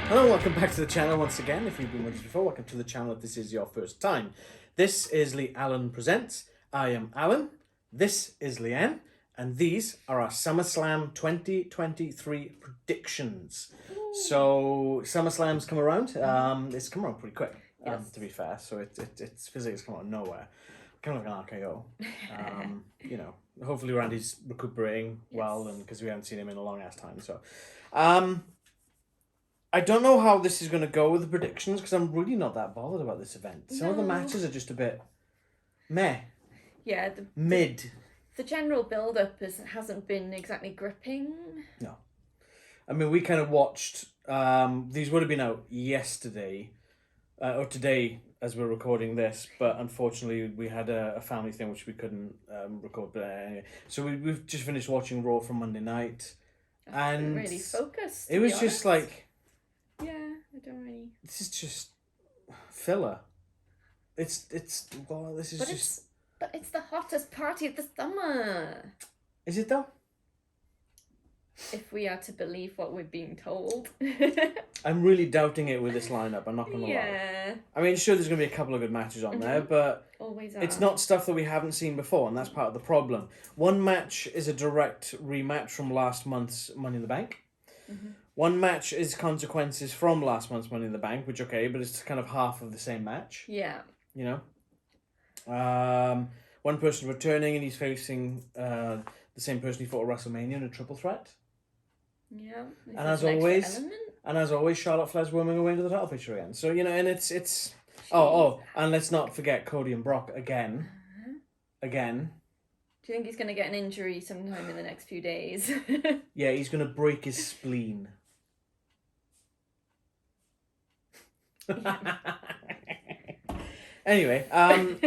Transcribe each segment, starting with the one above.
Hello and welcome back to the channel once again. If you've been with us before, welcome to the channel if this is your first time. This is Lee Allen Presents. I am Alan, this is Leanne, and these are our SummerSlam 2023 predictions. So SummerSlam's come around. It's come around pretty quick, to be fair, so it feels like it's come out of nowhere. Kind of like an RKO. You know, hopefully Randy's recuperating well, and because we haven't seen him in a long ass time. So I don't know how this is going to go with the predictions because I'm really not that bothered about this event. Some of the matches are just a bit meh. Yeah. Mid. The general build-up hasn't been exactly gripping. No. I mean, we kind of watched... these would have been out yesterday, or today as we're recording this, but unfortunately we had a family thing which we couldn't record. But anyway, so we've just finished watching Raw from Monday night. And really focused. It was just like... Yeah, I don't really... This is just filler. It's well, this is just... But it's the hottest party of the summer. Is it though? If we are to believe what we're being told. I'm really doubting it with this lineup, I'm not going to lie. I mean, sure, there's going to be a couple of good matches on there, but always are. It's not stuff that we haven't seen before, and that's part of the problem. One match is a direct rematch from last month's Money in the Bank. Mm-hmm. One match is consequences from last month's Money in the Bank, which, okay, but it's kind of half of the same match. Yeah. You know? One person returning, and he's facing the same person he fought at WrestleMania in a triple threat. Yeah. And as always, Charlotte Flair's worming away into the title picture again. So, you know, and it's... and let's not forget Cody and Brock again. Again. Do you think he's going to get an injury sometime in the next few days? Yeah, he's going to break his spleen. Anyway,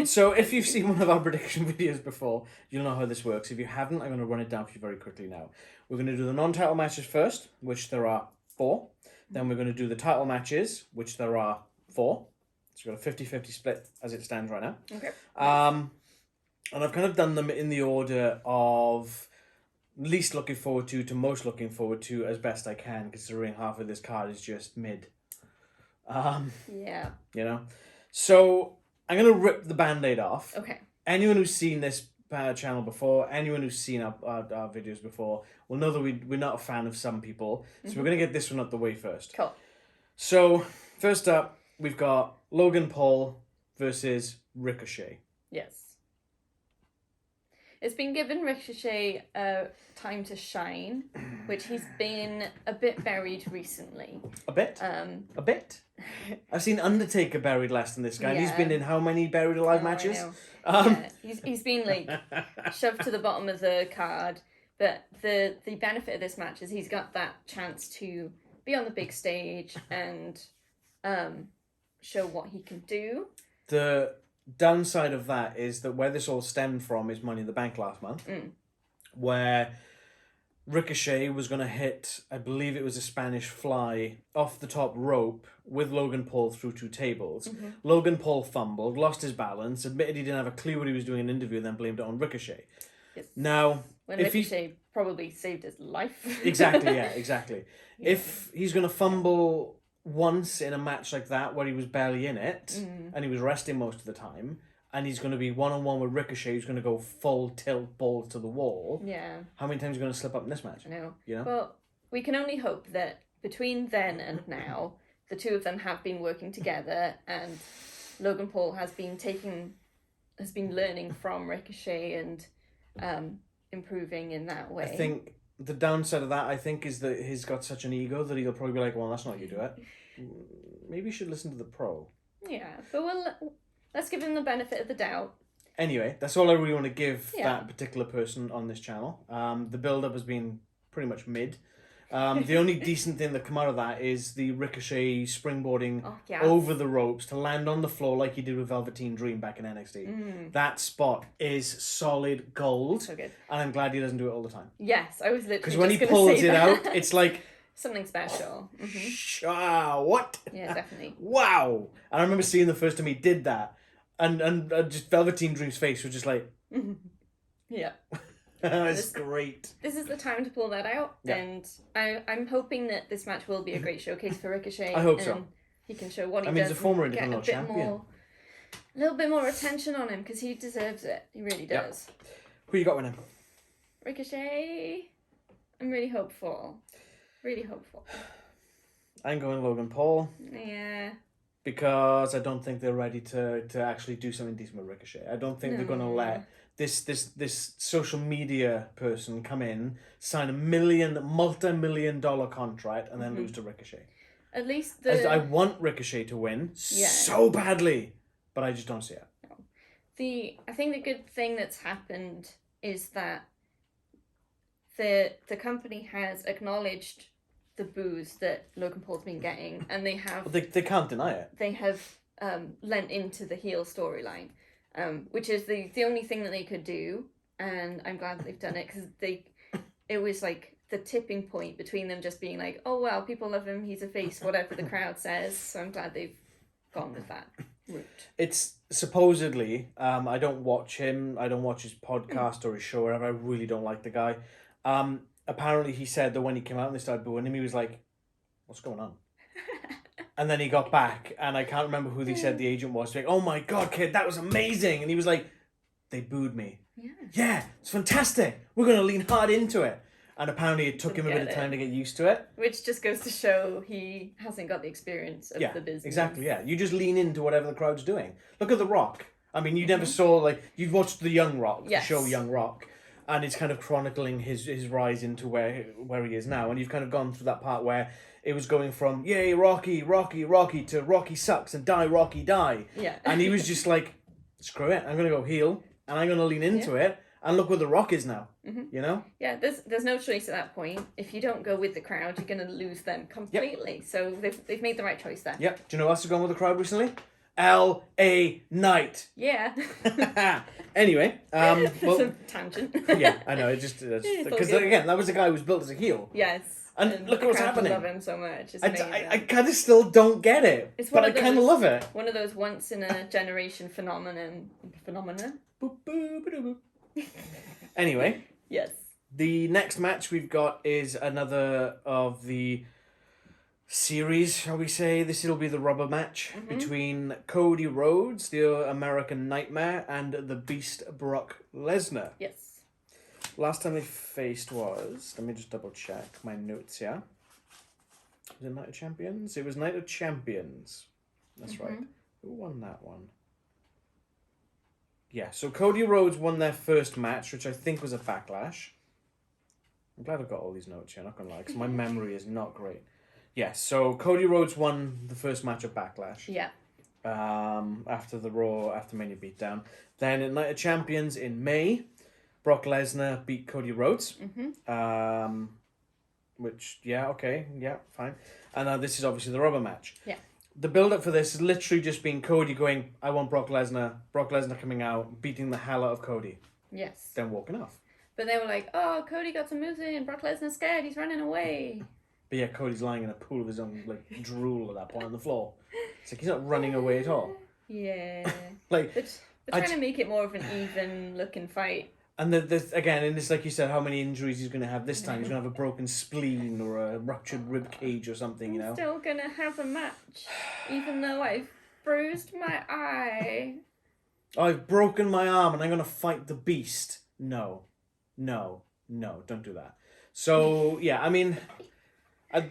so if you've seen one of our prediction videos before, you'll know how this works. If you haven't, I'm going to run it down for you very quickly now. We're going to do the non-title matches first, which there are 4. Then we're going to do the title matches, which there are 4. So we've got a 50-50 split as it stands right now. Okay. And I've kind of done them in the order of least looking forward to most looking forward to as best I can, considering half of this card is just mid. Yeah. You know? So I'm going to rip the Band-Aid off. Okay. Anyone who's seen this channel before, anyone who's seen our videos before, will know that we're not a fan of some people. So we're going to get this one out the way first. Cool. So, first up, we've got Logan Paul versus Ricochet. Yes. It's been given Ricochet time to shine, which he's been a bit buried recently. A bit? A bit? I've seen Undertaker buried less than this guy. Yeah. And he's been in how many buried alive matches? Yeah. He's been like shoved to the bottom of the card. But the benefit of this match is he's got that chance to be on the big stage and show what he can do. The downside of that is that where this all stemmed from is Money in the Bank last month, where Ricochet was going to hit, I believe it was a Spanish fly, off the top rope with Logan Paul through 2 tables. Logan Paul fumbled, lost his balance, admitted he didn't have a clue what he was doing in an interview, and then blamed it on Ricochet. Yes. Now, when Ricochet probably saved his life. Exactly, yeah, exactly. Yeah. If he's going to fumble once in a match like that where he was barely in it and he was resting most of the time, and he's going to be one-on-one with Ricochet who's going to go full tilt balls to the wall, how many times are you going to slip up in this match? I know. You know? But we can only hope that between then and now, the two of them have been working together, and Logan Paul has been learning from Ricochet and improving in that way. I think the downside of that, is that he's got such an ego that he'll probably be like, well, that's not how you do it. Maybe you should listen to the pro. Yeah, but let's give him the benefit of the doubt. Anyway, that's all I really want to give that particular person on this channel. The build-up has been pretty much mid. The only decent thing that come out of that is the Ricochet springboarding over the ropes to land on the floor like he did with Velveteen Dream back in NXT. That spot is solid gold. So good. And I'm glad he doesn't do it all the time. Yes, I was literally because when he pulls it out, it's like... something special. What? Yeah, definitely. Wow. And I remember seeing the first time he did that, and just Velveteen Dream's face was just like... Yeah. It's great. This is the time to pull that out, Yeah. and I'm hoping that this match will be a great showcase for Ricochet. I hope and so. He can show what he I mean, does. he's a former and get Intercontinental a bit champion. more, a little bit more attention on him because he deserves it. He really Yeah. does. Who you got winning? Ricochet. I'm really hopeful. Really hopeful. I'm going Logan Paul Yeah. because I don't think they're ready to actually do something decent with Ricochet. I don't think they're going to let this social media person come in, sign a multi-million-dollar contract, and then lose to Ricochet. At least I want Ricochet to win so badly, but I just don't see it. I think the good thing that's happened is that the company has acknowledged the boos that Logan Paul's been getting, and they have They can't deny it. they have lent into the heel storyline, which is the only thing that they could do, and I'm glad they've done it because it was like the tipping point between them just being like, oh well, people love him, he's a face, whatever the crowd says. So I'm glad they've gone with that route. It's supposedly, I don't watch him, I don't watch his podcast or his show or whatever. I really don't like the guy. Apparently he said that when he came out and they started booing him, he was like, what's going on? And then he got back, and I can't remember who they said the agent was. Like, oh my God, kid, that was amazing. And he was like, they booed me. Yeah, it's fantastic. We're going to lean hard into it. And apparently it took him a bit of time to get used to it. Which just goes to show he hasn't got the experience of the business. Exactly, yeah. You just lean into whatever the crowd's doing. Look at The Rock. I mean, you never saw, like, you've watched The Young Rock, the show Young Rock, and it's kind of chronicling his rise into where he is now. And you've kind of gone through that part where it was going from, yay, Rocky, Rocky, Rocky, to Rocky sucks and die, Rocky, die. Yeah. And he was just like, screw it, I'm going to go heel, and I'm going to lean into it. And look where The Rock is now, you know? Yeah, there's no choice at that point. If you don't go with the crowd, you're going to lose them completely. Yep. So they've made the right choice there. Yep. Do you know who else has gone with the crowd recently? L.A. Knight. Yeah. Anyway. Well, it's a tangent. Yeah, I know. It just... Because, again, that was a guy who was built as a heel. Yes. And look at what's happening. I love him so much. It's amazing. I kind of still don't get it, but I kind of love it. One of those once-in-a-generation phenomena. Boop, boop, boop, boop. Anyway. Yes. The next match we've got is another of the series, shall we say. This will be the rubber match between Cody Rhodes, the American Nightmare, and the Beast Brock Lesnar. Yes. Last time they faced was... Let me just double check my notes here. Was it Night of Champions? It was Night of Champions. That's right. Who won that one? Yeah, so Cody Rhodes won their first match, which I think was a Backlash. I'm glad I've got all these notes here, not going to lie, because my memory is not great. Yeah, so Cody Rhodes won the first match of Backlash. Yeah. After the Raw, after Mania beatdown. Then at Night of Champions in May, Brock Lesnar beat Cody Rhodes. Which, yeah, okay, yeah, fine. And this is obviously the rubber match. Yeah. The build-up for this has literally just been Cody going, I want Brock Lesnar coming out, beating the hell out of Cody. Yes. Then walking off. But they were like, oh, Cody got some moves in, Brock Lesnar's scared, he's running away. But yeah, Cody's lying in a pool of his own like drool at that point on the floor. It's like he's not running away at all. Yeah. Like they're trying to make it more of an even-looking fight. And there's again, and it's like you said, how many injuries he's going to have this time. He's going to have a broken spleen or a ruptured rib cage or something, you know. I'm still going to have a match, even though I've bruised my eye. I've broken my arm and I'm going to fight the Beast. No, don't do that. So, yeah, I mean,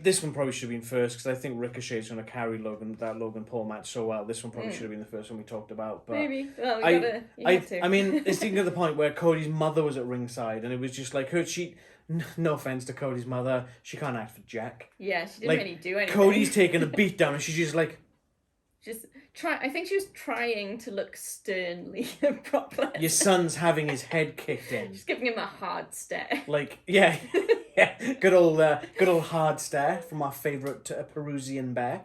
this one probably should have been first because I think Ricochet's going to carry that Logan Paul match so well. This one probably should have been the first one we talked about. But maybe. Well, you have to. I mean, it's getting to the point where Cody's mother was at ringside and it was just like no offense to Cody's mother, she can't act for jack. Yeah, she didn't really do anything. Cody's taking a beat down and she's just like... I think she was trying to look sternly at Brock Lesnar. Your son's having his head kicked in. She's giving him a hard stare. Like, yeah. Yeah, good old hard stare from our favourite Peruvian bear.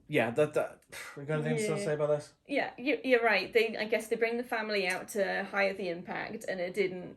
Yeah, that we got anything else to say about this? Yeah, you're right. I guess they bring the family out to higher the impact, and it didn't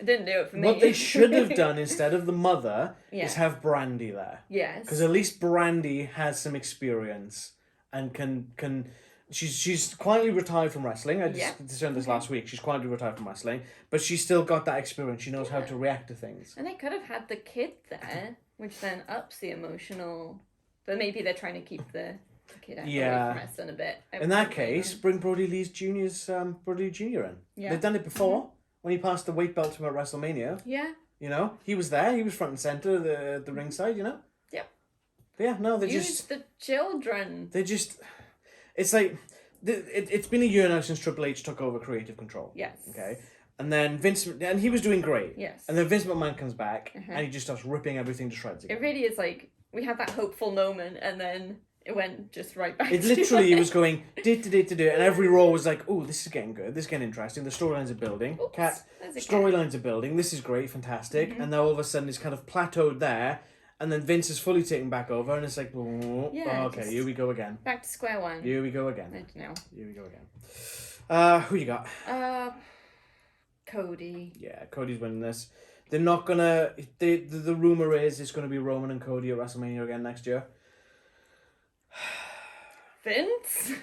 do it for me. What they should have done instead of the mother is have Brandy there. Yes, because at least Brandy has some experience and can She's quietly retired from wrestling. I discerned this last week. She's quietly retired from wrestling, but she's still got that experience. She knows how to react to things. And they could have had the kid there, which then ups the emotional. But maybe they're trying to keep the kid away from wrestling a bit. In that case, bring Brody Lee Jr.'s Brody Jr. in. Yeah. They've done it before when he passed the weight belt to him at WrestleMania. Yeah. You know, he was there. He was front and center, the ringside. You know. Yep. But yeah, no, they Use the children. They just. It's like, it's been a year now since Triple H took over creative control. Yes. Okay. And then and he was doing great. Yes. And then Vince McMahon comes back and he just starts ripping everything to shreds again. It really is like, we had that hopeful moment and then it went just right back. It literally was going, and every Raw was like, oh, this is getting good, this is getting interesting, the storylines are building. Storylines are building, this is great, fantastic. And now all of a sudden it's kind of plateaued there. And then Vince is fully taken back over, and it's like, okay, here we go again. Back to square one. Here we go again. I don't know. Here we go again. Who you got? Cody. Yeah, Cody's winning this. They're not gonna. The rumor is it's gonna be Roman and Cody at WrestleMania again next year. Vince.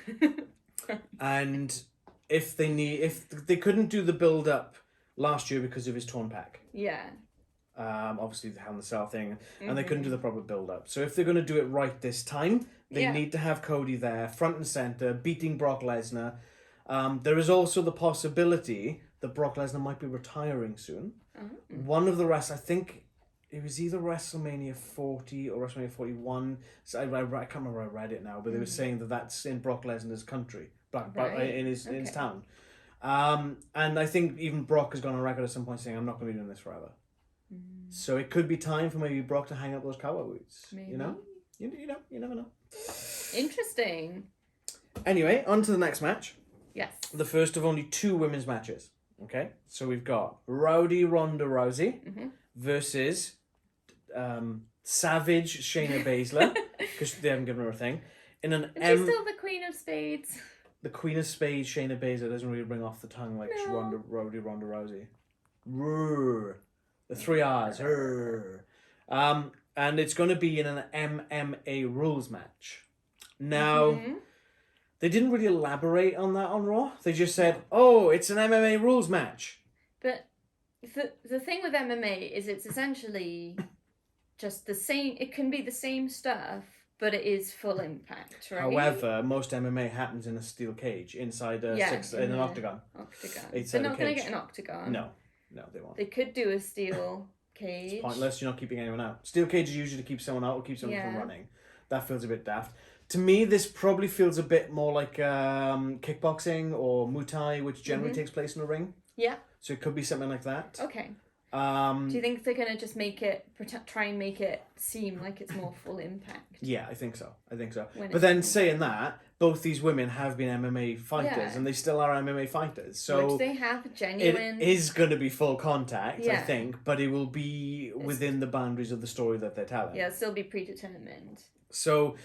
And if they couldn't do the build up last year because of his torn pec. Yeah. Obviously the Hell in the Cell thing, and they couldn't do the proper build up. So if they're going to do it right this time, they need to have Cody there, front and center, beating Brock Lesnar. There is also the possibility that Brock Lesnar might be retiring soon. One of the I think it was either WrestleMania 40 or WrestleMania 41. So I can't remember where I read it now, but they were saying that that's in Brock Lesnar's country, in his town. And I think even Brock has gone on record at some point saying, I'm not going to be doing this forever. So it could be time for maybe Brock to hang up those cowboy boots. Maybe. You know? You never know. Interesting. Anyway, on to the next match. Yes. The first of only 2 women's matches. Okay? So we've got Ronda Rousey versus Savage Shayna Baszler, because they haven't given her a thing. Is she still the Queen of Spades? The Queen of Spades, Shayna Baszler, doesn't really ring off the tongue like Ronda Rousey. Roar. The 3 R's. And it's going to be in an MMA rules match. Now, they didn't really elaborate on that on Raw. They just said, it's an MMA rules match. But the thing with MMA is it's essentially just the same. It can be the same stuff, but it is full impact, right? However, most MMA happens in a steel cage inside in an octagon. They're not going to get an octagon. No, they won't. They could do a steel cage. It's pointless. You're not keeping anyone out. Steel cage is usually to keep someone out or keep someone from running. That feels a bit daft. To me, this probably feels a bit more like kickboxing or Muay Thai, which generally takes place in a ring. Yeah. So it could be something like that. Okay. Do you think they're going to just try and make it seem like it's more full impact? Yeah, I think so. But then saying that, both these women have been MMA fighters and they still are MMA fighters. So which they have genuine... It is going to be full contact, I think, but it will be within the boundaries of the story that they're telling. Yeah, it'll still be predetermined. So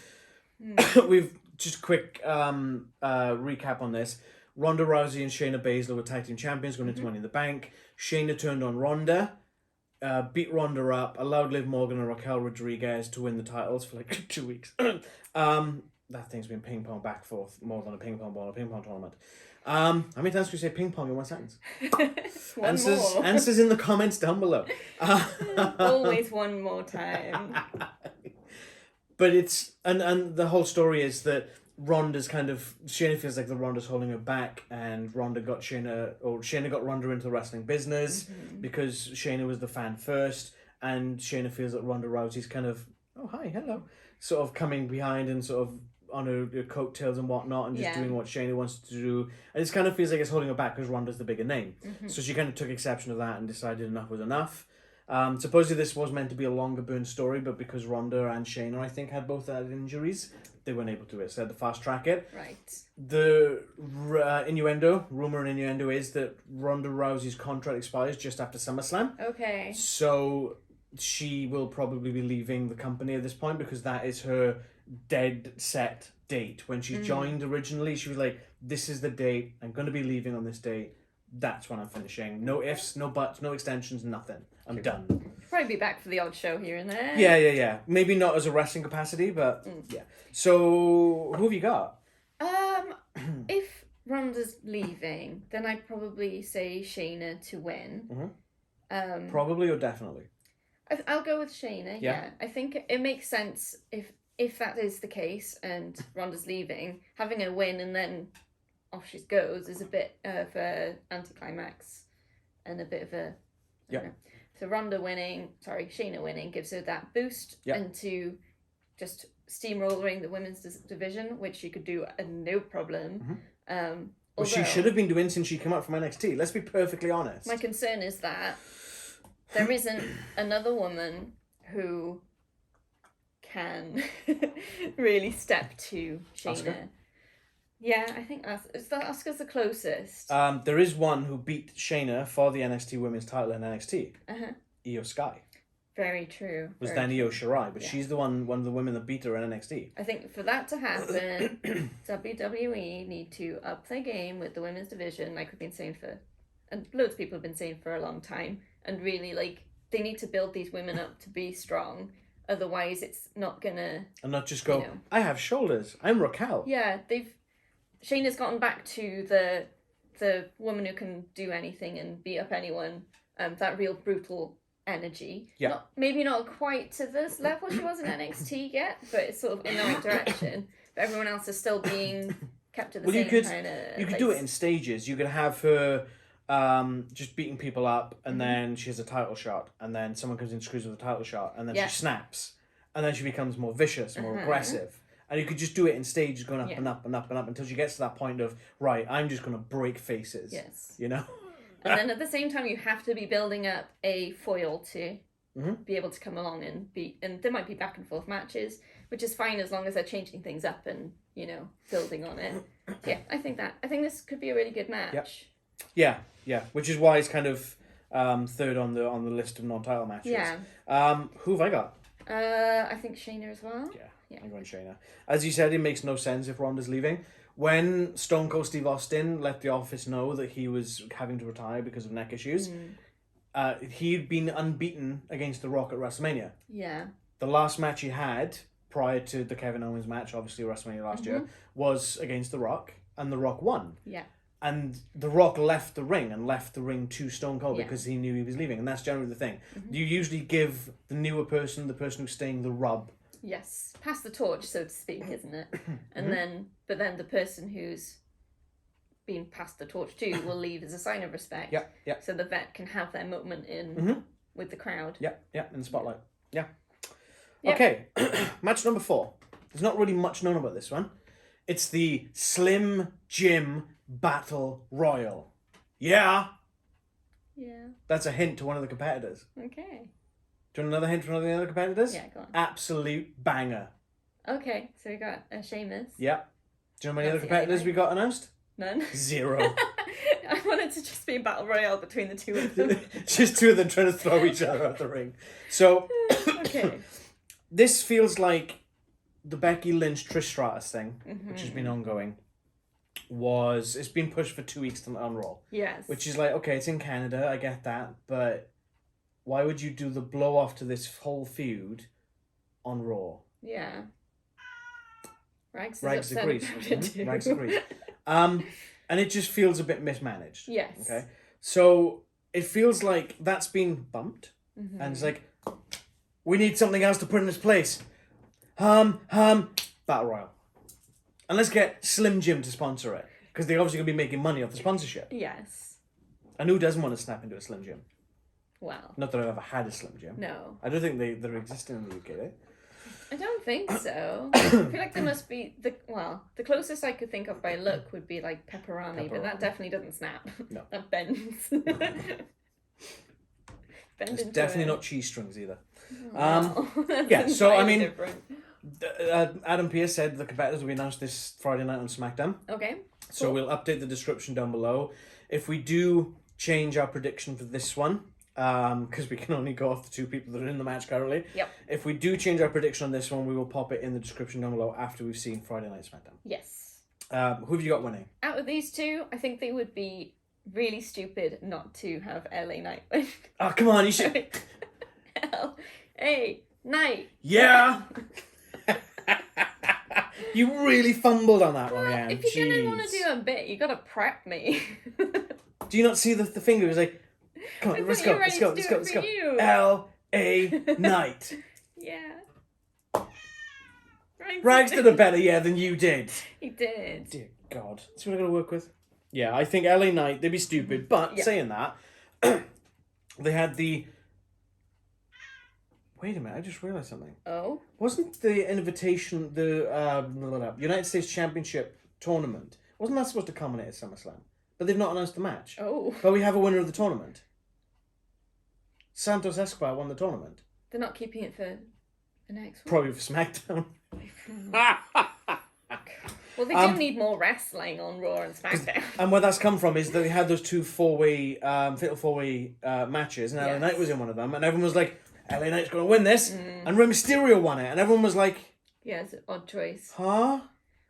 we've just a quick recap on this. Ronda Rousey and Shayna Baszler were tag team champions going into Money in the Bank. Shayna turned on Ronda, beat Ronda up, allowed Liv Morgan and Raquel Rodriguez to win the titles for like 2 weeks. That thing's been ping pong back and forth more than a ping pong ball or a ping pong tournament. How many times can you say ping pong in one sentence? Answers in the comments down below. Always one more time. But it's and the whole story is that Ronda's Shayna feels like the Ronda's holding her back, and Ronda got Shayna got Ronda into the wrestling business because Shayna was the fan first, and Shayna feels that Ronda Rousey's sort of coming behind and sort of on her coattails and whatnot, and just doing what Shayna wants to do, and it kind of feels like it's holding her back because Ronda's the bigger name. So she kind of took exception to that and decided enough was enough. Supposedly this was meant to be a longer burn story, but because Ronda and Shayna, I think, had both had injuries, they weren't able to do it, so they had to fast track it. Right. The rumor and innuendo is that Ronda Rousey's contract expires just after SummerSlam. Okay. So she will probably be leaving the company at this point because that is her dead set date. When she joined originally, she was like, this is the date, I'm going to be leaving on this date. That's when I'm finishing. No ifs, no buts, no extensions, nothing. I'm done. Probably be back for the odd show here and there. Yeah. Maybe not as a wrestling capacity, but yeah. So, who have you got? If Ronda's leaving, then I'd probably say Shayna to win. Probably or definitely? I'll go with Shayna. Yeah. I think it makes sense if that is the case and Ronda's leaving, having a win and then off she goes is a bit of a anticlimax and a bit of a. So Shayna winning gives her that boost into just steamrolling the women's division, which she could do no problem. Well, she should have been doing since she came up from NXT. Let's be perfectly honest. My concern is that there isn't another woman who can really step to Shayna. Asuka? Yeah, I think Asuka's the closest. There is one who beat Shayna for the NXT Women's title in NXT. Io Sky. Very true. Was then Io Shirai, but she's the one of the women that beat her in NXT. I think for that to happen, WWE need to up their game with the women's division, like we've been saying and loads of people have been saying for a long time, and really, like, they need to build these women up to be strong. Otherwise, it's not gonna. And not just go, I have shoulders. I'm Raquel. Yeah, Shayna's gotten back to the woman who can do anything and beat up anyone. That real brutal energy. Yeah. Maybe not quite to this level she was in NXT yet, but it's sort of in the right direction. But everyone else is still being kept to the same kind of. You could do it in stages. You could have her just beating people up, and then she has a title shot, and then someone comes in, screws with a title shot, and then she snaps, and then she becomes more vicious, more aggressive. And you could just do it in stages, going up and up and up and up until she gets to that point of, right, I'm just going to break faces. Yes. You know? And then at the same time, you have to be building up a foil to be able to come along and beat. And there might be back and forth matches, which is fine as long as they're changing things up and, building on it. So yeah, I think this could be a really good match. Yep. Yeah. Which is why it's kind of third on the list of non-title matches. Yeah. Who have I got? I think Shayna as well. Yeah. I'm going Shayna. As you said, it makes no sense if Ronda's leaving. When Stone Cold Steve Austin let the office know that he was having to retire because of neck issues, he'd been unbeaten against The Rock at WrestleMania. Yeah. The last match he had, prior to the Kevin Owens match, obviously WrestleMania last year, was against The Rock, and The Rock won. Yeah. And The Rock left the ring to Stone Cold because he knew he was leaving, and that's generally the thing. You usually give the newer person, the person who's staying, the rub. Yes, pass the torch, so to speak, isn't it? And but then the person who's been passed the torch to will leave as a sign of respect. Yeah. So the vet can have their moment with the crowd. Yeah, in the spotlight. Yeah. Okay, match number 4. There's not really much known about this one. It's the Slim Jim Battle Royal. Yeah. That's a hint to one of the competitors. Okay. Do you want another hint from one of the other competitors? Yeah, go on. Absolute banger. Okay, so we got Sheamus. Yeah. Do you know how many other competitors we got announced? None. 0. I wanted to just be a battle royale between the two of them. Just two of them trying to throw each other out the ring. So, okay. This feels like the Becky Lynch Trish Stratus thing, which has been ongoing. It's been pushed for 2 weeks on Raw. Yes. Which is like, okay, it's in Canada, I get that, but why would you do the blow off to this whole feud on Raw? Yeah. Rags agrees. Rags agrees. And it just feels a bit mismanaged. Yes. Okay. So it feels like that's been bumped, and it's like, we need something else to put in its place. Battle Royal. And let's get Slim Jim to sponsor it, because they're obviously going to be making money off the sponsorship. Yes. And who doesn't want to snap into a Slim Jim? Well. Not that I've ever had a Slim Jim. No. I don't think they're existing in the UK, eh? I don't think so. I feel like there must be the closest I could think of by look would be like pepperoni. But that definitely doesn't snap. No. That bends. It's definitely not cheese strings either. So I mean, Adam Pearce said the competitors will be announced this Friday night on SmackDown. Okay. So cool. We'll update the description down below. If we do change our prediction for this one, because we can only go off the 2 people that are in the match currently. Yep. If we do change our prediction on this one, we will pop it in the description down below after we've seen Friday Night SmackDown. Yes. Who have you got winning? Out of these two, I think they would be really stupid not to have LA Knight win. Oh, come on, you should. LA Knight. Yeah. You really fumbled on that one, Well, Leanne. if you're going to want Jeez. to do a bit, you got to prep me. Do you not see the finger? It was like, come on, let's go. L.A. Knight. Yeah. Rags did a better than you did. He did. Dear God. That's what I got to work with. Yeah, I think L.A. Knight, they'd be stupid. But saying that, they had the... Wait a minute, I just realised something. Oh? Wasn't the invitation, the United States Championship tournament, wasn't that supposed to culminate at SummerSlam? But they've not announced the match. Oh. But we have a winner of the tournament. Santos Escobar won the tournament. They're not keeping it for the next one? Probably for SmackDown. Well, they do need more wrestling on Raw and SmackDown. And where that's come from is that they had those two fatal four-way matches, and LA Knight was in one of them, and everyone was like, LA Knight's going to win this, and Rey Mysterio won it, and everyone was like... Yeah, it's an odd choice. Huh?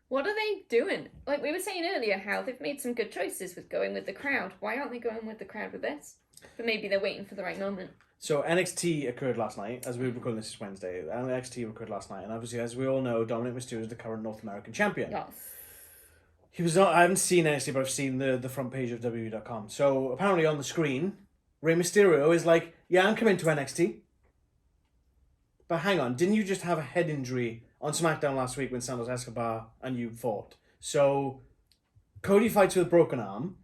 What are they doing? Like we were saying earlier, how they've made some good choices with going with the crowd. Why aren't they going with the crowd with this? But maybe they're waiting for the right moment. So NXT occurred last night, as we were recording this is Wednesday. NXT occurred last night, and obviously, as we all know, Dominic Mysterio is the current North American champion. Yes. He was not. I haven't seen NXT, but I've seen the front page of WWE.com. So apparently on the screen, Rey Mysterio is like, "Yeah, I'm coming to NXT." But hang on, didn't you just have a head injury on SmackDown last week when Santos Escobar and you fought? So Cody fights with a broken arm.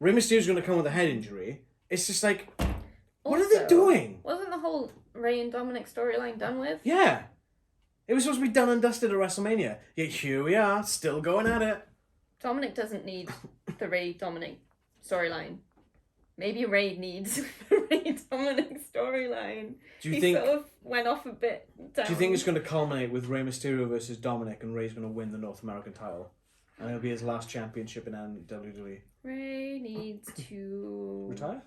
Rey Mysterio's going to come with a head injury. It's just like, what are they doing? Wasn't the whole Rey and Dominic storyline done with? Yeah. It was supposed to be done and dusted at WrestleMania. Yet here we are, still going at it. Dominic doesn't need the Rey Dominic storyline. Maybe Rey needs the Rey Dominic storyline. Do you think sort of went off a bit down. Do you think it's going to culminate with Rey Mysterio versus Dominic, and Rey's going to win the North American title? And it'll be his last championship in WWE. Rey needs to... Retire?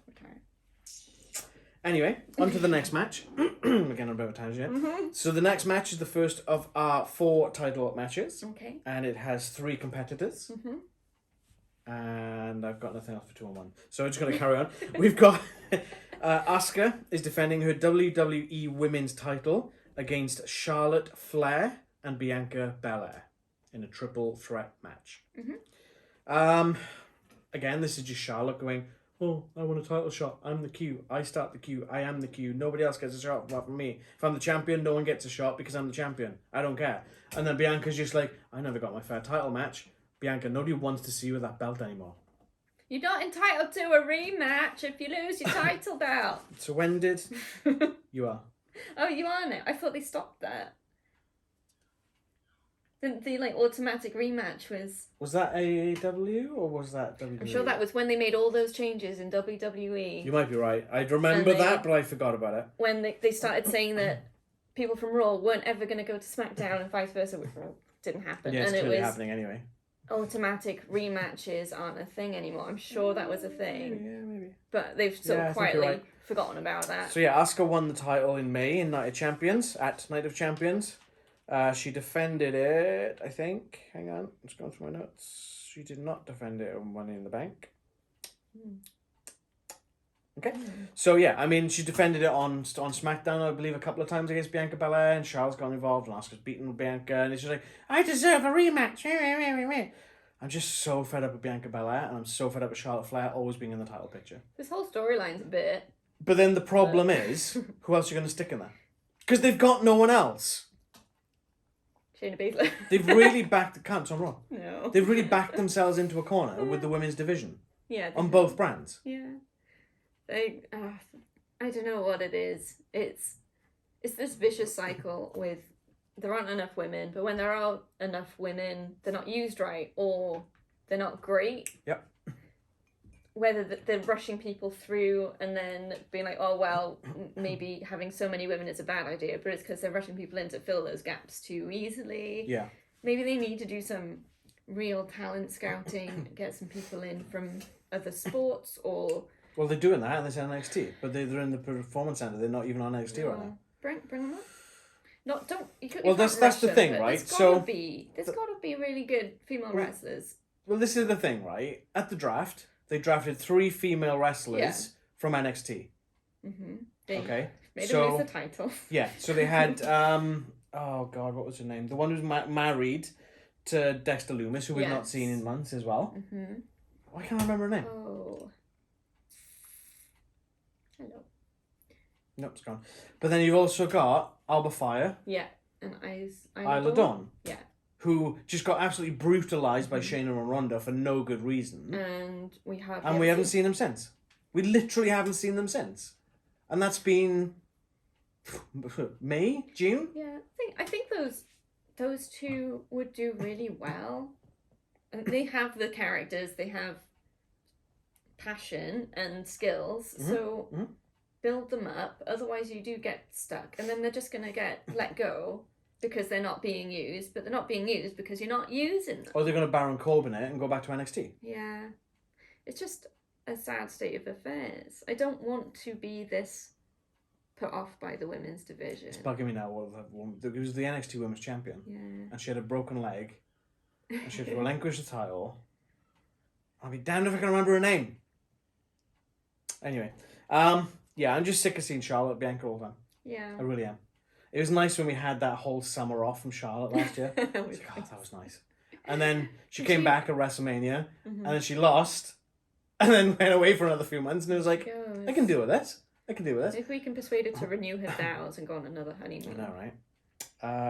Anyway, on to the next match. Again, on a bit of a tangent. Mm-hmm. So the next match is the first of our 4 title matches. Okay. And it has 3 competitors. Mm-hmm. And I've got nothing else for 2-on-1. So I'm just going to carry on. We've got Asuka is defending her WWE Women's title against Charlotte Flair and Bianca Belair in a triple threat match. Mm-hmm. Again, this is just Charlotte going, "Oh, I want a title shot. I'm the Q. I start the Q. I am the Q. Nobody else gets a shot apart from me. If I'm the champion, no one gets a shot because I'm the champion. I don't care." And then Bianca's just like, "I never got my fair title match." Bianca, nobody wants to see you with that belt anymore. You're not entitled to a rematch if you lose your title belt. So when did... You are. Oh, you are now? I thought they stopped that. The automatic rematch was... Was that AEW or was that WWE? I'm sure that was when they made all those changes in WWE. You might be right. I remember that, but I forgot about it. When they started saying that people from Raw weren't ever going to go to SmackDown and vice versa, which didn't happen. Yeah, it's and clearly it was happening anyway. automatic rematches aren't a thing anymore. I'm sure that was a thing. Yeah, maybe. But they've sort of quietly forgotten about that. So yeah, Asuka won the title in May in Night of Champions, at Night of Champions. She defended it, I think. Hang on, I'm just going through my notes. She did not defend it on Money in the Bank. Okay. So yeah, I mean, she defended it on SmackDown, I believe, a couple of times against Bianca Belair, and Charlotte's got involved, and Asuka's beaten Bianca, and it's just like, I deserve a rematch. I'm just so fed up with Bianca Belair, and I'm so fed up with Charlotte Flair always being in the title picture. This whole storyline's a bit... But then the problem is, who else are you going to stick in there? Because they've got no one else. Shayna Bazsler. They've really backed the camps on Raw. No. They've really backed themselves into a corner with the women's division. Yeah. On both brands. Yeah. I don't know what it is. It's this vicious cycle with there aren't enough women, but when there are enough women, they're not used right or they're not great. Yep. Whether they're rushing people through and then being like, oh, well, maybe having so many women is a bad idea, but it's because they're rushing people in to fill those gaps too easily. Yeah. Maybe they need to do some real talent scouting, get some people in from other sports or... Well, they're doing that and they're in NXT, but they're in the Performance Center. They're not even on NXT right now. Bring them up. No, don't. Well, that's the thing, right? There's got to be really good female wrestlers. Well, this is the thing, right? At the draft, they drafted 3 female wrestlers from NXT. Mm-hmm. Okay. Made them lose the title. Yeah, so they had Oh God, what was her name? The one who's married to Dexter Lumis, who we've not Yes. seen in months as well. Mm-hmm. I can't remember her name. Oh. Hello. Nope, it's gone. But then you've also got Alba Fire. Yeah. And Isla Dawn. Yeah. Who just got absolutely brutalised by Shayna and Ronda for no good reason. And we haven't seen them since. We literally haven't seen them since. And that's been May, June? Yeah, I think those two would do really well. And they have the characters, they have passion and skills, so build them up. Otherwise you do get stuck, and then they're just going to get let go because they're not being used, but they're not being used because you're not using them. Or they're going to Baron Corbin it and go back to NXT. Yeah. It's just a sad state of affairs. I don't want to be this put off by the women's division. It's bugging me now. It was the NXT Women's Champion. Yeah. And she had a broken leg. And she had to relinquish the title. I'll be damned if I can remember her name. Anyway. Yeah, I'm just sick of seeing Charlotte, Bianca all the time. Yeah. I really am. It was nice when we had that whole summer off from Charlotte last year. God, that was nice. And then she came back at WrestleMania. And then she lost. And then went away for another few months. And it was like, I can deal with this. I can deal with this. If we can persuade her to renew her vows and go on another honeymoon. I know, right?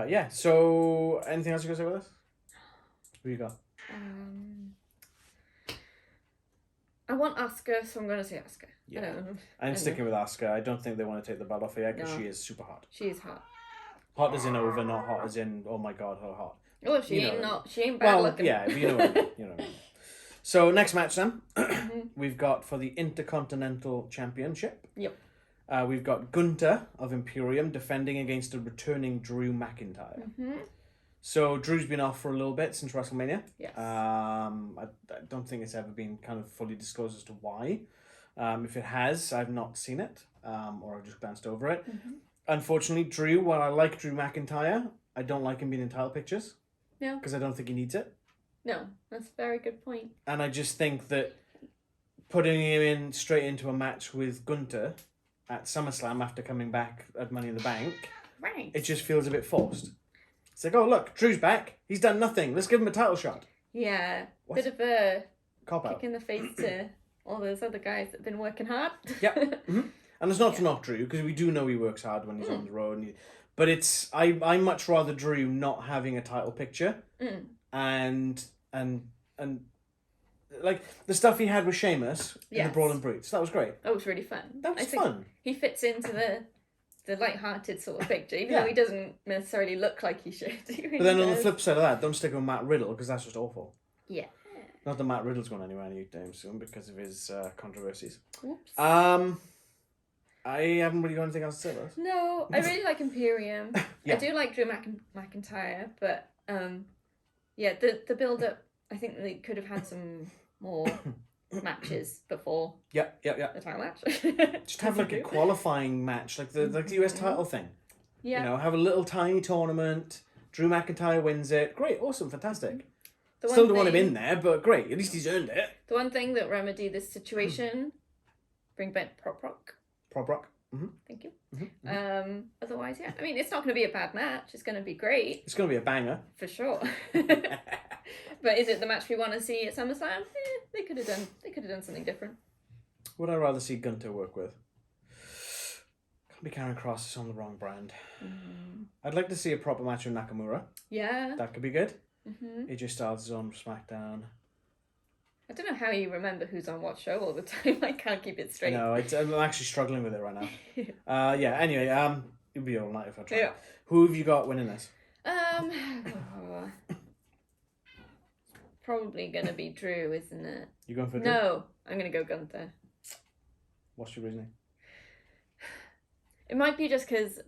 Yeah, so anything else you going to say with this? Who you got? I want Asuka, so I'm going to say Asuka. Yeah. I'm sticking with Asuka. I don't think they want to take the belt off her yet because she is super hot. She is hot. Hot as in over, not hot as in, oh my God, how hot. Oh, she ain't bad looking. Yeah, but you know what I mean. You know what I mean. So next match then, we've got for the Intercontinental Championship. Yep. We've got Gunther of Imperium defending against a returning Drew McIntyre. So Drew's been off for a little bit since WrestleMania. Yes. I don't think it's ever been kind of fully disclosed as to why. If it has, I've not seen it, or I've just glanced over it. Unfortunately, Drew, while I like Drew McIntyre, I don't like him being in title pictures. No. Because I don't think he needs it. No, that's a very good point. And I just think that putting him in straight into a match with Gunther at SummerSlam after coming back at Money in the Bank, right, it just feels a bit forced. It's like, oh look, Drew's back. He's done nothing. Let's give him a title shot. Yeah, bit of a cop-out. Kick in the face to all those other guys that have been working hard. Yeah. And it's not to knock Drew, because we do know he works hard when he's on the road. But it's I much rather Drew not having a title picture and like the stuff he had with Sheamus in the Brawl and Brutes. That was great. That was really fun. That was fun. He fits into the light-hearted sort of picture, even though he doesn't necessarily look like he should. He really but then on does. the flip side of that, don't stick with Matt Riddle, because that's just awful. Yeah. Not that Matt Riddle's going anywhere anytime soon because of his controversies. Oops. I haven't really got anything else to say about this. No, I really like Imperium. I do like Drew McIntyre, but the build-up, I think they could have had some more matches before the title match. Just have like a qualifying match, like the US title thing. Yeah. You know, have a little tiny tournament. Drew McIntyre wins it. Great, awesome, fantastic. The Still don't want him in there, but great. At least he's earned it. The one thing that remedied this situation, bring back Prop Rock. Prop Rock. Thank you. Otherwise, yeah. I mean, it's not going to be a bad match. It's going to be great. It's going to be a banger. For sure. But is it the match we want to see at SummerSlam? They could have done something different. Would I rather see Gunther work with? Can't be Karen Cross. It's on the wrong brand. I'd like to see a proper match with Nakamura. Yeah. That could be good. AJ Styles is on SmackDown. I don't know how you remember who's on what show all the time. I can't keep it straight. No, I'm actually struggling with it right now. Anyway, it'd be all night if I try. Yeah. Who have you got winning this? Probably gonna be Drew, isn't it? You going for Drew? No, I'm gonna go Gunther. What's your reasoning? It might be just because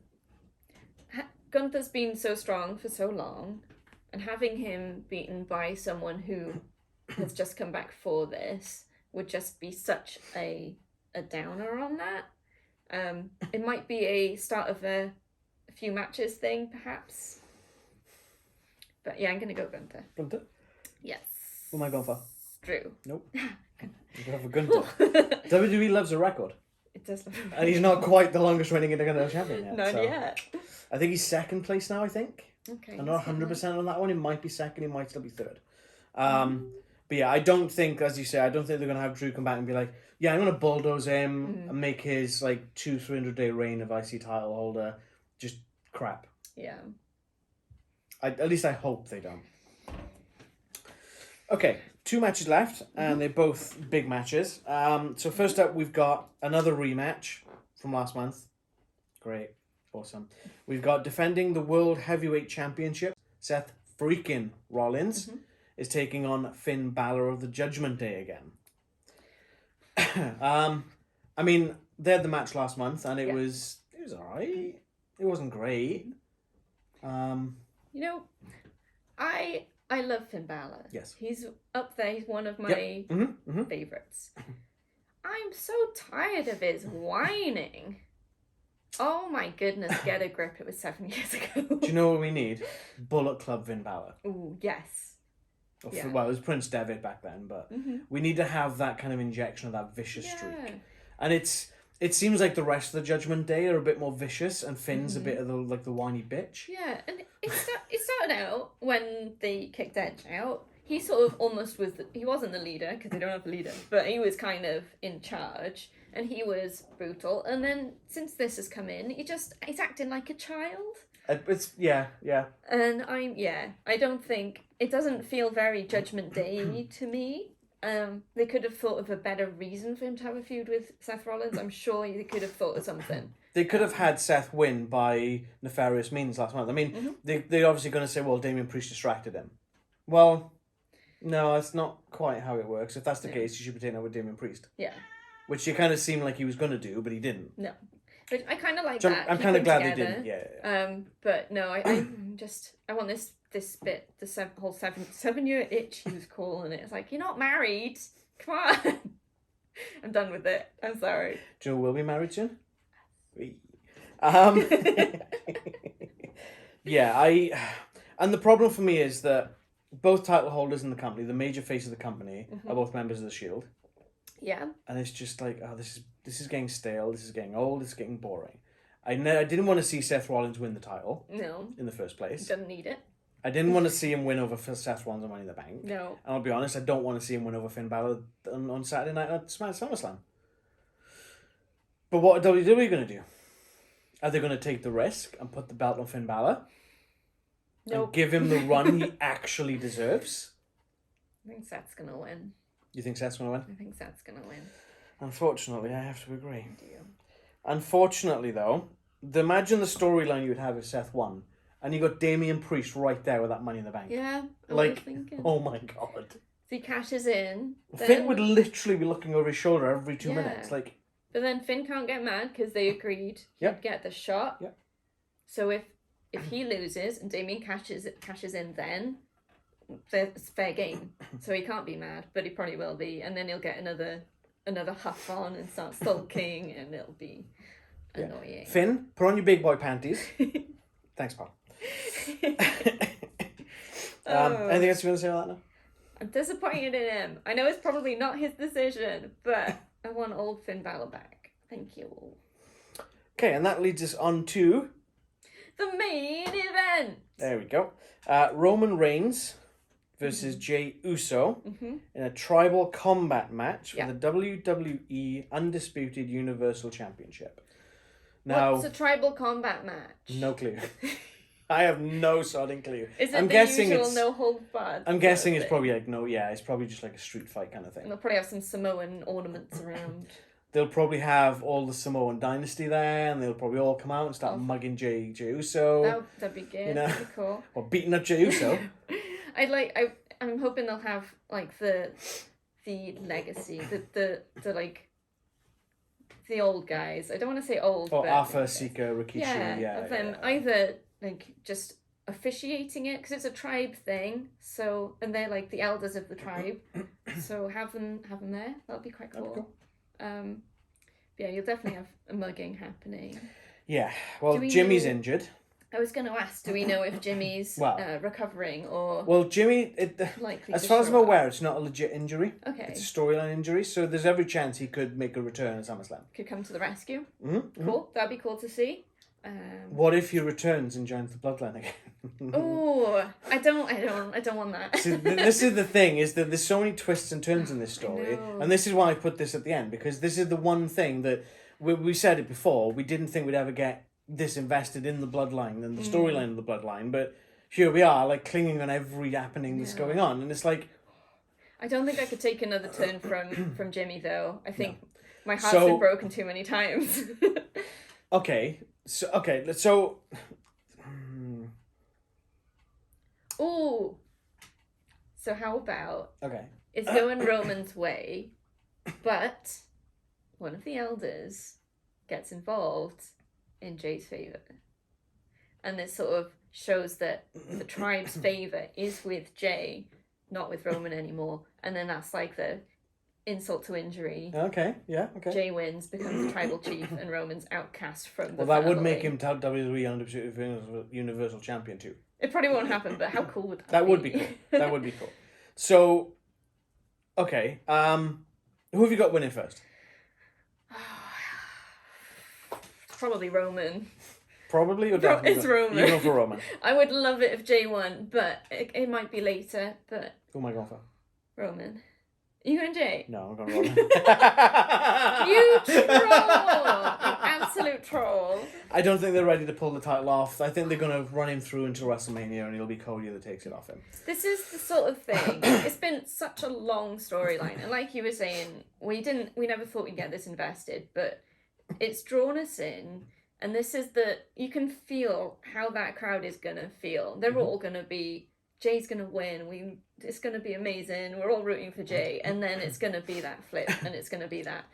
Gunther's been so strong for so long, and having him beaten by someone who has just come back for this would just be such a downer on that. It might be a start of a few matches thing, perhaps. But yeah, I'm going to go Gunther. Gunther? Yes. Who am I going for? Drew. Nope. I'm going for Gunther. WWE loves a record. It does look And he's not quite the longest reigning Intercontinental Champion yet. Not so. yet. I think he's second place now, I think. Okay. I'm not 100% on that one. He might be second, he might still be third. But yeah, I don't think, as you say, I don't think they're going to have Drew come back and be like, yeah, I'm going to bulldoze him and make his like 200-300 day reign of IC title holder just crap. Yeah. At least I hope they don't. Okay, 2 matches left, and they're both big matches. So first up, we've got another rematch from last month. Great. Awesome. We've got defending the World Heavyweight Championship. Seth Freakin Rollins is taking on Finn Balor of the Judgment Day again. I mean, they had the match last month, and it was alright. It wasn't great. You know, I love Finn Balor. Yes. He's up there. He's one of my favourites. I'm so tired of his whining. Oh my goodness, get a grip. It was 7 years ago. Do you know what we need? Bullet Club Finn Balor. Ooh, yes. Well, it was Prince Devitt back then, but we need to have that kind of injection of that vicious streak. And it seems like the rest of the Judgment Day are a bit more vicious, and Finn's a bit of the whiny bitch. Yeah, and it started out when they kicked Edge out. He sort of almost was. He wasn't the leader because they don't have a leader, but he was kind of in charge, and he was brutal. And then since this has come in, he's acting like a child. It's yeah. And I don't think it doesn't feel very Judgment Day to me. They could have thought of a better reason for him to have a feud with Seth Rollins. I'm sure they could have thought of something. They could have had Seth win by nefarious means last month. I mean, they're obviously going to say, well, Damian Priest distracted him. Well, no, that's not quite how it works. If that's the case, you should be taking out with Damian Priest. Yeah. Which it kind of seemed like he was going to do, but he didn't. No. But I kind of like so that. I'm kind of glad they didn't. Yeah. But no, I want this bit, the whole 7 year itch he was calling it. It's like, you're not married. Come on. I'm done with it. I'm sorry. Do you know we'll be married soon? And the problem for me is that both title holders in the company, the major face of the company, are both members of the Shield. Yeah. And it's just like, oh, this is getting stale. This is getting old. This is getting boring. I didn't want to see Seth Rollins win the title. No. In the first place. Doesn't need it. I didn't want to see him win over Seth Rollins and Money in the Bank. No. And I'll be honest, I don't want to see him win over Finn Balor on Saturday night at SummerSlam. But what are WWE going to do? Are they going to take the risk and put the belt on Finn Balor? Nope. And give him the run he actually deserves? I think Seth's going to win. You think Seth's going to win? I think Seth's going to win. Unfortunately, I have to agree. Unfortunately, though, imagine the storyline you would have if Seth won. And you got Damian Priest right there with that Money in the Bank. Yeah, I was thinking. Oh my god. If he cashes in, then... Finn would literally be looking over his shoulder every 2 minutes. But then Finn can't get mad because they agreed he'd get the shot. Yep. So if he loses and Damian cashes in then, it's fair game. So he can't be mad, but he probably will be. And then he'll get another huff on and start sulking and it'll be annoying. Finn, put on your big boy panties. Thanks, pal. Anything else you want to say about that now? I'm disappointed in him. I know it's probably not his decision, but I want old Finn Balor back. Thank you all. Okay, and that leads us on to... the main event! There we go. Roman Reigns versus Jey Uso in a tribal combat match for the WWE Undisputed Universal Championship. Now, what's a tribal combat match? No clue. I have no sodding clue. Is it the usual no hold barred? I'm guessing it's probably like it's probably just like a street fight kind of thing. And they'll probably have some Samoan ornaments around. They'll probably have all the Samoan dynasty there, and they'll probably all come out and start mugging Jey Uso. That'd be good. That'd be cool. Or beating up Jey Uso. I'm hoping they'll have like the legacy, the like. The old guys. I don't want to say old. Or Arthur, Sika, Rikishi. Of them either like just officiating it because it's a tribe thing. So and they're like the elders of the tribe. So have them there. That'll be quite cool. Yeah, you'll definitely have a mugging happening. Yeah. Well, Jimmy's injured. I was going to ask, do we know if Jimmy's Well. recovering or Well, Jimmy, likely as to far as I'm show up? aware, it's not a legit injury. Okay. It's a storyline injury, so there's every chance he could make a return at SummerSlam. Could come to the rescue. Mm-hmm. Cool. That'd be cool to see. What if he returns and joins the Bloodline again? Oh, I don't want that. See, this is the thing, is that there's so many twists and turns in this story, know. and this is why I put this at the end, because this is the one thing that, we said it before, we didn't think we'd ever get this invested in the Bloodline and the storyline of the Bloodline, but here we are, like, clinging on every happening that's going on, and it's like... I don't think I could take another turn from Jimmy, though. I think my heart's been broken too many times. Okay, so... Ooh. So how about... Okay. It's going Roman's way, but one of the elders gets involved in Jay's favour. And this sort of shows that the tribe's favour is with Jay, not with Roman anymore. And then that's like the insult to injury. Okay, yeah, okay. Jay wins, becomes the tribal chief, and Roman's outcast from the Well, that would family. make him WWE Undisputed Universal Champion too. It probably won't happen, but how cool would that be? That would be cool. That would be cool. So, okay, who have you got winning first? Probably Roman. Probably or definitely? It's Roman. You go for Roman. I would love it if Jay won, but it might be later. But Who am I going for? Roman. Are you going Jay? No, I'm going Roman. You troll! You absolute troll. I don't think they're ready to pull the title off. I think they're going to run him through into WrestleMania and it'll be Cody that takes it off him. This is the sort of thing. It's been such a long storyline, and like you were saying, we never thought we'd get this invested, but it's drawn us in. And this is you can feel how that crowd is going to feel. They're all going to be, Jay's going to win. It's going to be amazing. We're all rooting for Jay. And then it's going to be that flip. And it's going to be that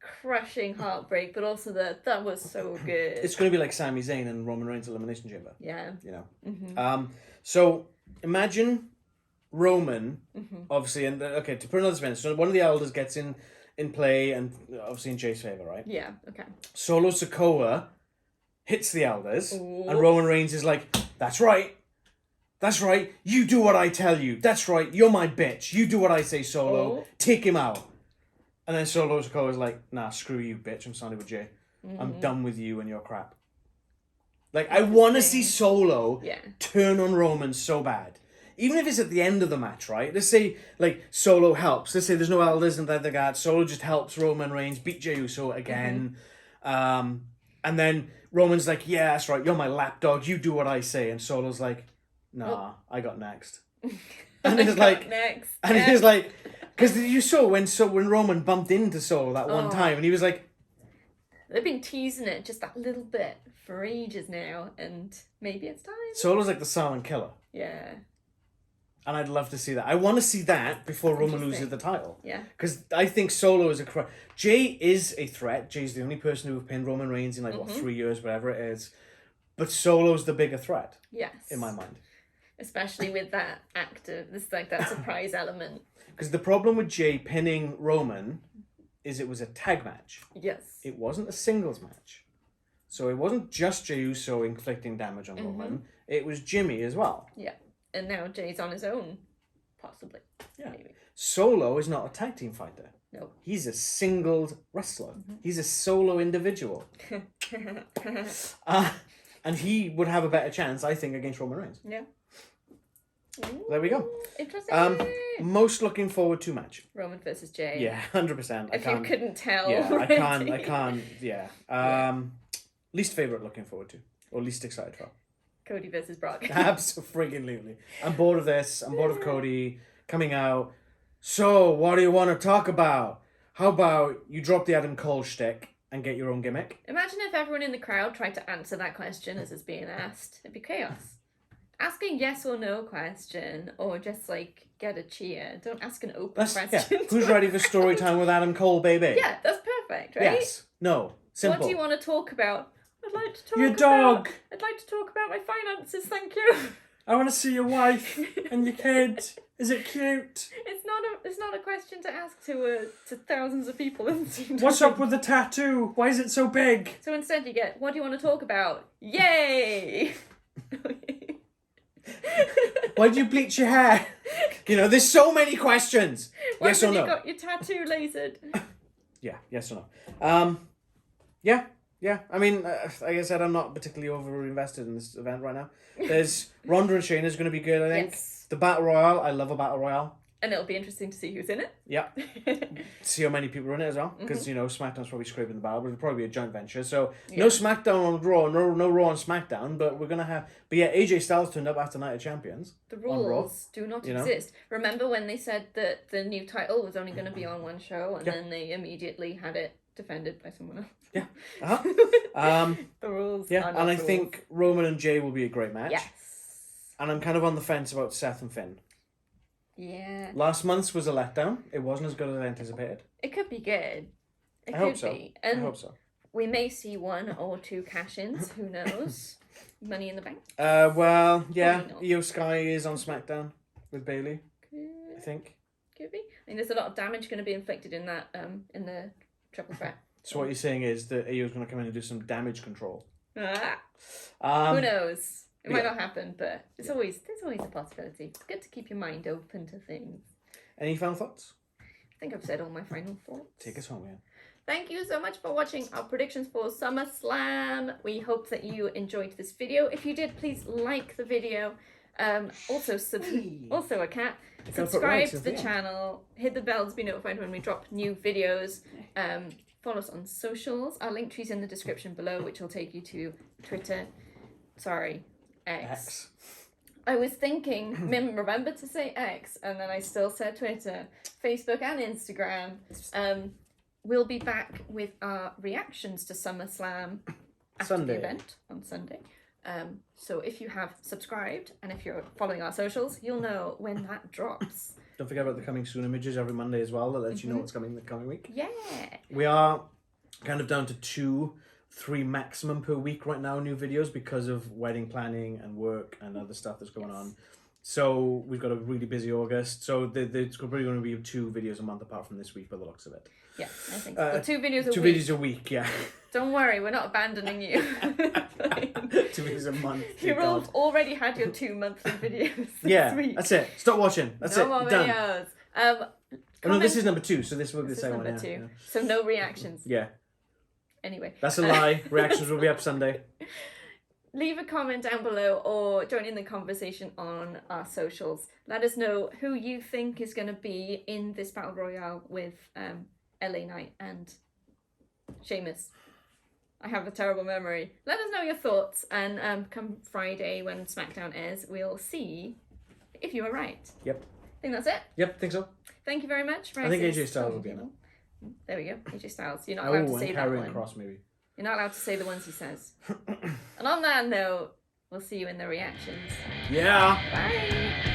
crushing heartbreak. But also that was so good. It's going to be like Sami Zayn and Roman Reigns Elimination Chamber. Yeah. You know. Mm-hmm. So imagine Roman, obviously, and okay, to put another spin, so one of the elders gets in play and obviously in Jay's favour, right? Yeah, okay. Solo Sikoa hits the elders, Ooh. and Roman Reigns is like, that's right, you do what I tell you, that's right, you're my bitch, you do what I say, Solo, Oh. take him out. And then Solo Sikoa is like, nah, screw you, bitch, I'm signing with Jay. I'm done with you and your crap. Like, I want to see Solo turn on Roman so bad. Even if it's at the end of the match, right? Let's say, like, Solo helps. Let's say there's no elders and like that. Solo just helps Roman Reigns beat Jey Uso again. And then Roman's like, yeah, that's right. You're my lapdog. You do what I say. And Solo's like, nah, I got next. And it's like, next. and he's like, because you saw when Roman bumped into Solo that one time, and he was like, they've been teasing it just that little bit for ages now, and maybe it's time. Solo's like the silent killer. Yeah. And I'd love to see that. I want to see that before Roman loses the title. Yeah. Because I think Solo is Jay is a threat. Jay's the only person who have pinned Roman Reigns in 3 years, whatever it is. But Solo's the bigger threat. Yes. In my mind. Especially with that that surprise element. Because the problem with Jay pinning Roman is it was a tag match. Yes. It wasn't a singles match. So it wasn't just Jey Uso inflicting damage on Roman. It was Jimmy as well. Yeah. And now Jay's on his own, possibly. Yeah. Maybe. Solo is not a tag team fighter. No. He's a singled wrestler. He's a solo individual. And he would have a better chance, I think, against Roman Reigns. Yeah. Ooh, there we go. Interesting. Most looking forward to match. Roman versus Jay. Yeah, 100%. If you couldn't tell. Yeah, already. I can't. Yeah. Least favorite looking forward to, or least excited for. Cody versus Brock. Absolutely. I'm bored of this. I'm bored of Cody coming out. So, what do you want to talk about? How about you drop the Adam Cole shtick and get your own gimmick? Imagine if everyone in the crowd tried to answer that question as it's being asked. It'd be chaos. Ask a yes or no question, or just like get a cheer. Don't ask an open question. Yeah. Who's ready for story time with Adam Cole, baby? Yeah, that's perfect, right? Yes. No. Simple. What do you want to talk about? I'd like to talk your dog. I'd like to talk about my finances, thank you. I want to see your wife and your kid. Is it cute? It's not a question to ask to thousands of people. What's up with the tattoo? Why is it so big? So instead you get, what do you want to talk about? Yay! Why did you bleach your hair? You know, there's so many questions. Yes or no? You got your tattoo lasered. Yeah, yes or no? Yeah. I mean, like I said, I'm not particularly over-invested in this event right now. There's Ronda and Shayna is going to be good, I think. Yes. The Battle Royale, I love a Battle Royale. And it'll be interesting to see who's in it. Yeah. See how many people are in it as well. Because, you know, SmackDown's probably scraping the barrel, but it'll probably be a joint venture. So, no SmackDown on Raw, no Raw on SmackDown, but we're going to have... But yeah, AJ Styles turned up after Night of Champions. The rules do not exist. Remember when they said that the new title was only going to be on one show, and then they immediately had it defended by someone else? Yeah. Uh-huh. The rules Yeah, are not and I rules. think Roman and Jay will be a great match. Yes. And I'm kind of on the fence about Seth and Finn. Yeah. Last month's was a letdown. It wasn't as good as I anticipated. It could be good. I hope so. And I hope so. we may see 1 or 2 cash-ins. Who knows? Money in the bank. Well, yeah. Probably not. Io Sky is on SmackDown with Bailey, I Could, think. could be. I mean, there's a lot of damage going to be inflicted in that in the triple threat. So what you're saying is that Io's going to come in and do some damage control. Ah, Um, who knows? It might yeah. not happen, but there's always a possibility. It's good to keep your mind open to things. Any final thoughts? I think I've said all my final thoughts. Take us home, man. Thank you so much for watching our predictions for SummerSlam. We hope that you enjoyed this video. If you did, please like the video. Also a cat. Subscribe to the channel. Hit the bell to be notified when we drop new videos. Follow us on socials. Our link tree's in the description below, which will take you to Twitter. Sorry, X. I was thinking, remember to say X, and then I still said Twitter, Facebook, and Instagram. We'll be back with our reactions to SummerSlam after the event on Sunday. So if you have subscribed and if you're following our socials, you'll know when that drops. Don't forget about the coming soon images every Monday as well. That lets you know what's coming the coming week. Yeah. We are kind of down to 2-3 maximum per week right now, new videos, because of wedding planning and work and other stuff that's going on. So we've got a really busy August. So it's probably going to be 2 videos a month apart from this week by the looks of it. Yeah, I think so. 2 videos a week. 2 videos a week, yeah. Don't worry, we're not abandoning you. 2 videos a month. You've already had your 2 monthly videos this week. That's it. Stop watching. That's no it. more Done. videos. No, this is number 2, so this will be the This is second one. number 2. Yeah. So no reactions. Yeah. Anyway. That's a lie. Reactions will be up Sunday. Leave a comment down below or join in the conversation on our socials. Let us know who you think is going to be in this Battle Royale with LA Knight and Sheamus. I have a terrible memory. Let us know your thoughts, and come Friday when SmackDown airs, we'll see if you were right. Yep. Think that's it? Yep, think so. Thank you very much. I think AJ Styles will be in it. There we go, AJ Styles. You're not allowed to say that one. Cross, maybe. You're not allowed to say the ones he says. And on that note, we'll see you in the reactions. Yeah. Bye.